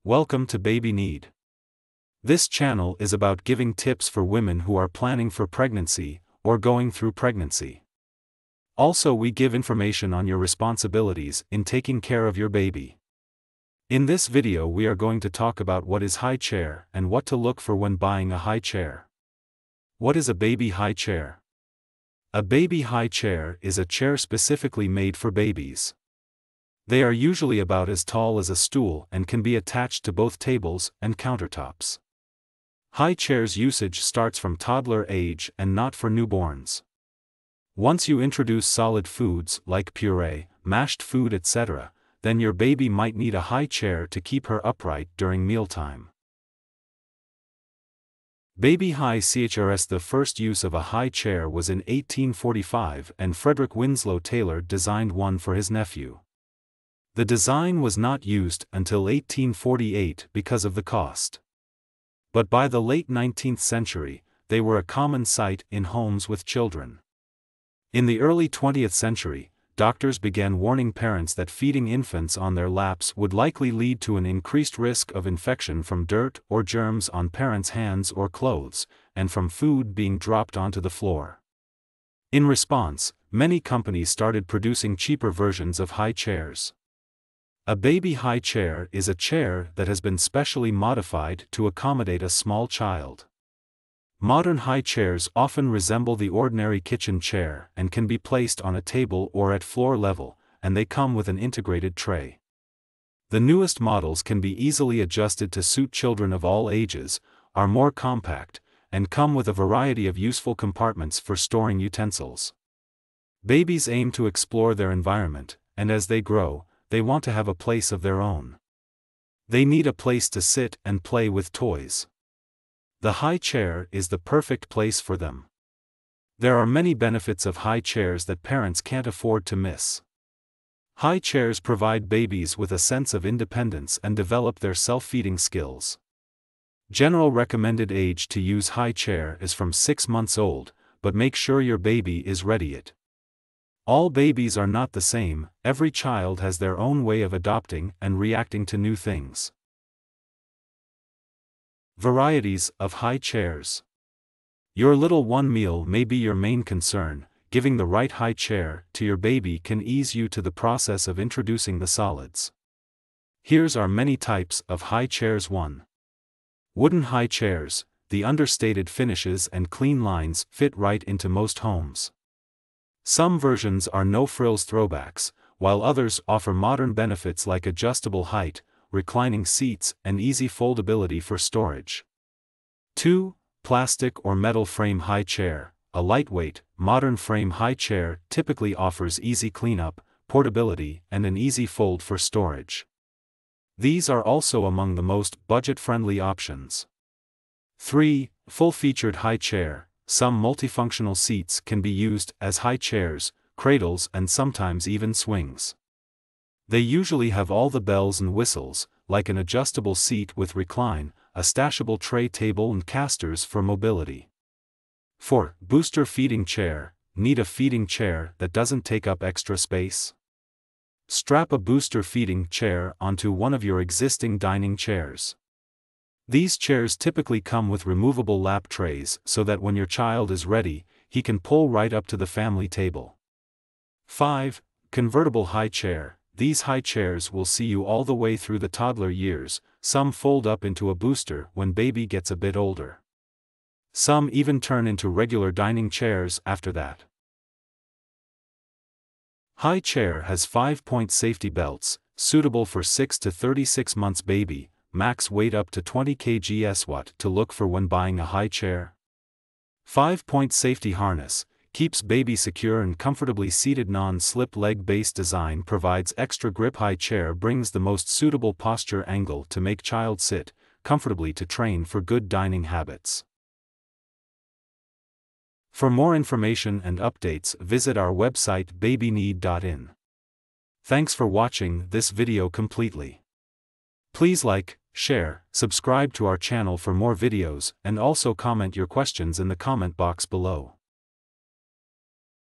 Welcome to Baby Need. This channel is about giving tips for women who are planning for pregnancy or going through pregnancy. Also, we give information on your responsibilities in taking care of your baby. In this video, we are going to talk about what is high chair and what to look for when buying a high chair. What is a baby high chair? A baby high chair is a chair specifically made for babies. They are usually about as tall as a stool and can be attached to both tables and countertops. High chairs usage starts from toddler age and not for newborns. Once you introduce solid foods like puree, mashed food, etc., then your baby might need a high chair to keep her upright during mealtime. Baby high chairs. The first use of a high chair was in 1845, and Frederick Winslow Taylor designed one for his nephew. The design was not used until 1848 because of the cost. But by the late 19th century, they were a common sight in homes with children. In the early 20th century, doctors began warning parents that feeding infants on their laps would likely lead to an increased risk of infection from dirt or germs on parents' hands or clothes, and from food being dropped onto the floor. In response, many companies started producing cheaper versions of high chairs. A baby high chair is a chair that has been specially modified to accommodate a small child. Modern high chairs often resemble the ordinary kitchen chair and can be placed on a table or at floor level, and they come with an integrated tray. The newest models can be easily adjusted to suit children of all ages, are more compact, and come with a variety of useful compartments for storing utensils. Babies aim to explore their environment, and as they grow, they want to have a place of their own. They need a place to sit and play with toys. The high chair is the perfect place for them. There are many benefits of high chairs that parents can't afford to miss. High chairs provide babies with a sense of independence and develop their self-feeding skills. General recommended age to use high chair is from 6 months old, but make sure your baby is ready. All babies are not the same. Every child has their own way of adopting and reacting to new things. Varieties of high chairs. Your little one meal may be your main concern. Giving the right high chair to your baby can ease you to the process of introducing the solids. Here's our many types of high chairs. 1. Wooden high chairs. The understated finishes and clean lines fit right into most homes. Some versions are no-frills throwbacks, while others offer modern benefits like adjustable height, reclining seats, and easy foldability for storage. 2. Plastic or metal frame high chair. A lightweight, modern frame high chair typically offers easy cleanup, portability, and an easy fold for storage. These are also among the most budget-friendly options. 3. Full-featured high chair. Some multifunctional seats can be used as high chairs, cradles, and sometimes even swings. They usually have all the bells and whistles, like an adjustable seat with recline, a stashable tray table, and casters for mobility. 4. Booster feeding chair. Need a feeding chair that doesn't take up extra space? Strap a booster feeding chair onto one of your existing dining chairs. These chairs typically come with removable lap trays so that when your child is ready, he can pull right up to the family table. 5. Convertible high chair. These high chairs will see you all the way through the toddler years. Some fold up into a booster when baby gets a bit older. Some even turn into regular dining chairs after that. High chair has 5-point safety belts, suitable for 6 to 36 months baby. Max weight up to 20 kgs. What to look for when buying a high chair? 5-point safety harness keeps baby secure and comfortably seated. Non-slip leg base design provides extra grip. High chair brings the most suitable posture angle to make child sit comfortably to train for good dining habits. For more information and updates, visit our website babyneed.in. Thanks for watching this video completely. Please like, share, subscribe to our channel for more videos, and also comment your questions in the comment box below.